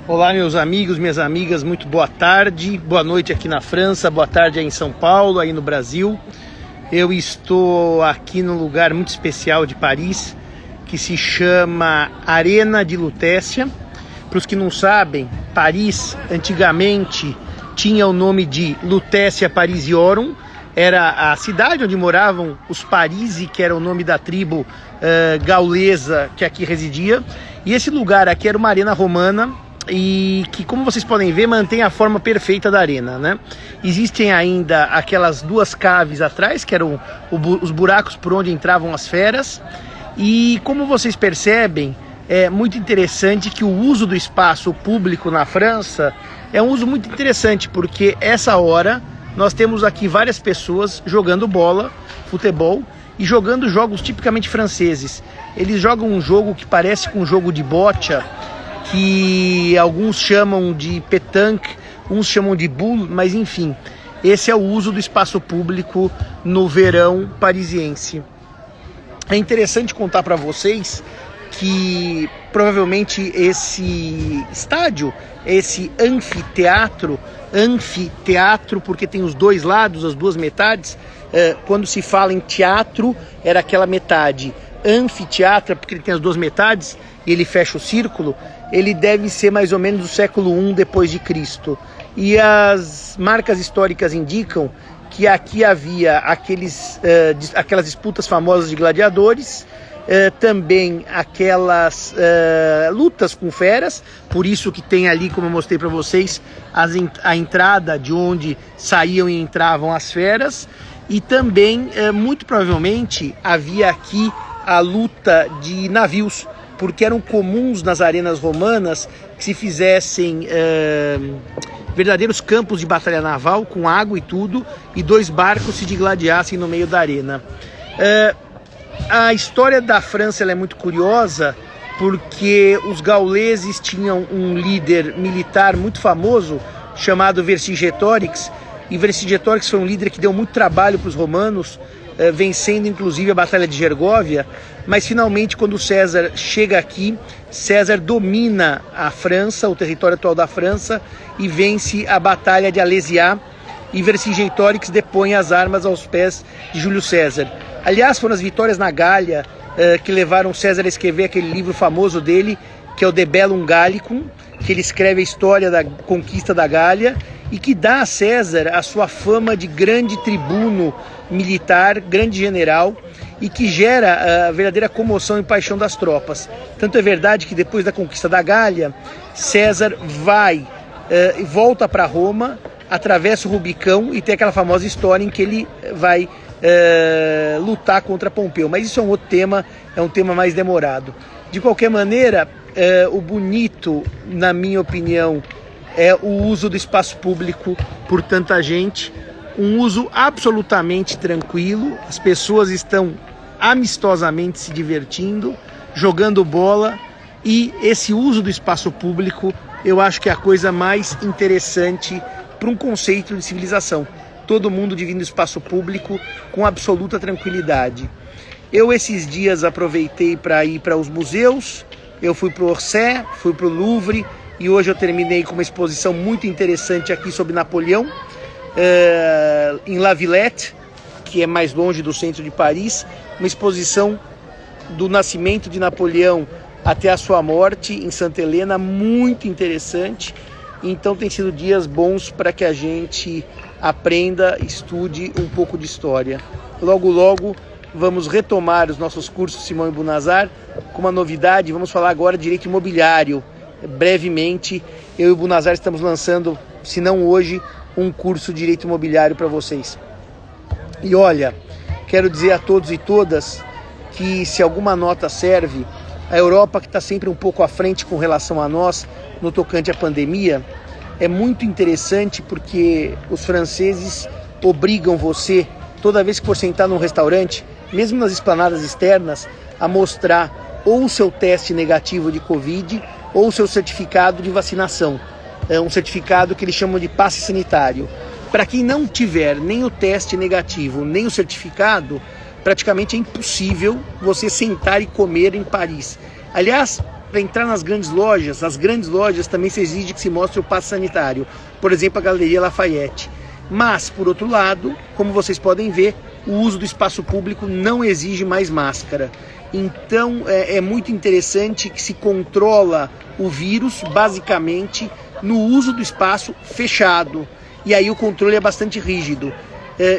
Olá, meus amigos, minhas amigas, muito boa tarde, boa noite aqui na França, boa tarde aí em São Paulo, aí no Brasil. Eu estou aqui num lugar muito especial de Paris, que se chama Arena de Lutécia. Para os que não sabem, Paris antigamente tinha o nome de Lutécia Parisiorum, era a cidade onde moravam os Parisi, que era o nome da tribo gaulesa que aqui residia. E esse lugar aqui era uma arena romana, e que, como vocês podem ver, mantém a forma perfeita da arena, né? Existem ainda aquelas duas caves atrás, que eram os buracos por onde entravam as feras, e como vocês percebem, é muito interessante que o uso do espaço público na França é um uso muito interessante, porque essa hora nós temos aqui várias pessoas jogando bola, futebol, e jogando jogos tipicamente franceses. Eles jogam um jogo que parece com um jogo de bocha, que alguns chamam de petanque, uns chamam de boule, mas enfim, esse é o uso do espaço público no verão parisiense. É interessante contar para vocês que provavelmente esse estádio, esse anfiteatro porque tem os dois lados, as duas metades, quando se fala em teatro era aquela metade, anfiteatro porque ele tem as duas metades e ele fecha o círculo, ele deve ser mais ou menos do século I depois de Cristo. E as marcas históricas indicam que aqui havia aquelas disputas famosas de gladiadores, também aquelas lutas com feras, por isso que tem ali, como eu mostrei para vocês, a entrada de onde saíam e entravam as feras, e também, muito provavelmente, havia aqui a luta de navios, porque eram comuns nas arenas romanas que se fizessem verdadeiros campos de batalha naval, com água e tudo, e dois barcos se digladiassem no meio da arena. A história da França ela é muito curiosa, porque os gauleses tinham um líder militar muito famoso, chamado Vercingetorix, e Vercingetorix foi um líder que deu muito trabalho para os romanos, vencendo inclusive a Batalha de Gergóvia, mas finalmente quando César chega aqui, César domina a França, o território atual da França, e vence a Batalha de Alésia, e Vercingetorix depõe as armas aos pés de Júlio César. Aliás, foram as vitórias na Gália que levaram César a escrever aquele livro famoso dele, que é o De Bellum Gallicum, que ele escreve a história da conquista da Gália e que dá a César a sua fama de grande tribuno militar, grande general, e que gera a verdadeira comoção e paixão das tropas. Tanto é verdade que depois da conquista da Gália, César volta para Roma, atravessa o Rubicão e tem aquela famosa história em que ele vai lutar contra Pompeu. Mas isso é um outro tema, é um tema mais demorado. De qualquer maneira, o bonito, na minha opinião, é o uso do espaço público por tanta gente, um uso absolutamente tranquilo, as pessoas estão amistosamente se divertindo, jogando bola, e esse uso do espaço público eu acho que é a coisa mais interessante para um conceito de civilização. Todo mundo dividindo espaço público com absoluta tranquilidade. Eu esses dias aproveitei para ir para os museus, eu fui para o Orsay, fui para o Louvre, e hoje eu terminei com uma exposição muito interessante aqui sobre Napoleão, em La Villette, que é mais longe do centro de Paris, uma exposição do nascimento de Napoleão até a sua morte em Santa Helena, muito interessante. Então tem sido dias bons para que a gente aprenda, estude um pouco de história. Logo, logo vamos retomar os nossos cursos Simão e Bunazar com uma novidade, vamos falar agora de direito imobiliário. Brevemente, eu e o Bunazar estamos lançando, se não hoje, um curso de direito imobiliário para vocês. E olha, quero dizer a todos e todas que se alguma nota serve, a Europa, que está sempre um pouco à frente com relação a nós no tocante à pandemia, é muito interessante porque os franceses obrigam você, toda vez que for sentar num restaurante, mesmo nas esplanadas externas, a mostrar ou o seu teste negativo de Covid ou o seu certificado de vacinação. É um certificado que eles chamam de passe sanitário. Para quem não tiver nem o teste negativo, nem o certificado, praticamente é impossível você sentar e comer em Paris. Aliás, para entrar nas grandes lojas, as grandes lojas também se exige que se mostre o passe sanitário. Por exemplo, a Galeria Lafayette. Mas, por outro lado, como vocês podem ver, o uso do espaço público não exige mais máscara. Então é muito interessante que se controla o vírus basicamente no uso do espaço fechado. E aí o controle é bastante rígido,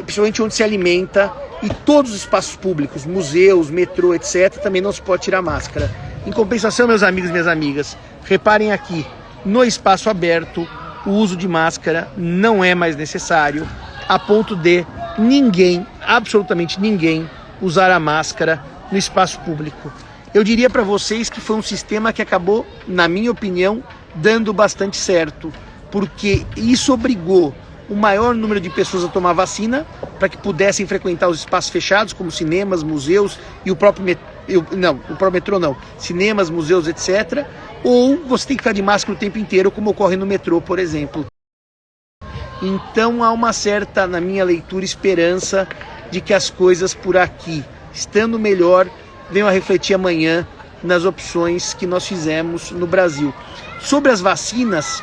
principalmente onde se alimenta, e todos os espaços públicos, museus, metrô, etc., também não se pode tirar máscara. Em compensação, meus amigos e minhas amigas, reparem aqui, no espaço aberto, o uso de máscara não é mais necessário, a ponto de ninguém, absolutamente ninguém, usar a máscara no espaço público. Eu diria para vocês que foi um sistema que acabou, na minha opinião, dando bastante certo, porque isso obrigou o maior número de pessoas a tomar vacina para que pudessem frequentar os espaços fechados, como cinemas, museus e o próprio metrô não, cinemas, museus, etc. Ou você tem que ficar de máscara o tempo inteiro, como ocorre no metrô, por exemplo. Então há uma certa, na minha leitura, esperança de que as coisas por aqui, estando melhor, venham a refletir amanhã nas opções que nós fizemos no Brasil. Sobre as vacinas,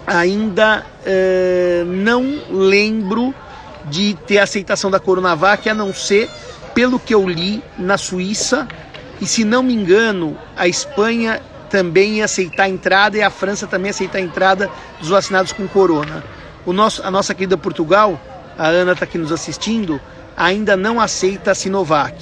ainda não lembro de ter aceitação da Coronavac, a não ser pelo que eu li na Suíça, e se não me engano, a Espanha também ia aceitar a entrada e a França também ia aceitar a entrada dos vacinados com corona. A nossa querida Portugal, a Ana está aqui nos assistindo, ainda não aceita a Sinovac,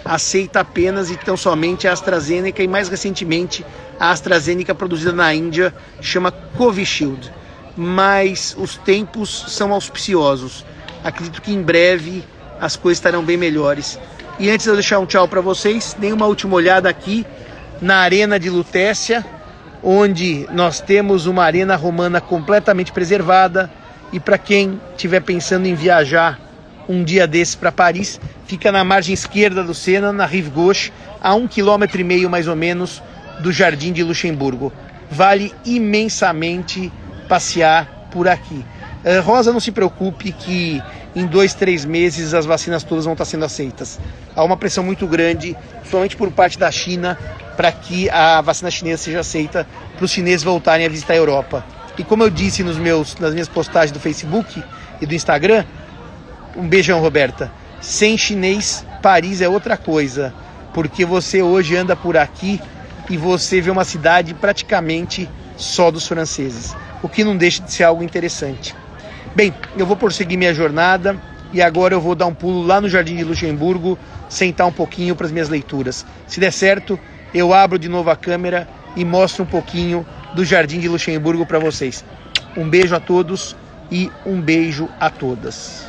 aceita apenas e tão somente a AstraZeneca, e mais recentemente a AstraZeneca produzida na Índia, chama Covishield. Mas os tempos são auspiciosos. Acredito que em breve as coisas estarão bem melhores. E antes de eu deixar um tchau para vocês, deem uma última olhada aqui na Arena de Lutécia, onde nós temos uma arena romana completamente preservada. E para quem estiver pensando em viajar um dia desses para Paris, fica na margem esquerda do Sena, na Rive Gauche, a 1,5 km mais ou menos do Jardim de Luxemburgo. Vale imensamente passear por aqui. Rosa, não se preocupe que em 2, 3 meses as vacinas todas vão estar sendo aceitas. Há uma pressão muito grande, somente por parte da China, para que a vacina chinesa seja aceita, para os chineses voltarem a visitar a Europa. E como eu disse nas minhas postagens do Facebook e do Instagram, um beijão, Roberta, sem chinês, Paris é outra coisa, porque você hoje anda por aqui e você vê uma cidade praticamente só dos franceses, o que não deixa de ser algo interessante. Bem, eu vou prosseguir minha jornada e agora eu vou dar um pulo lá no Jardim de Luxemburgo, sentar um pouquinho para as minhas leituras. Se der certo, eu abro de novo a câmera e mostro um pouquinho do Jardim de Luxemburgo para vocês. Um beijo a todos e um beijo a todas.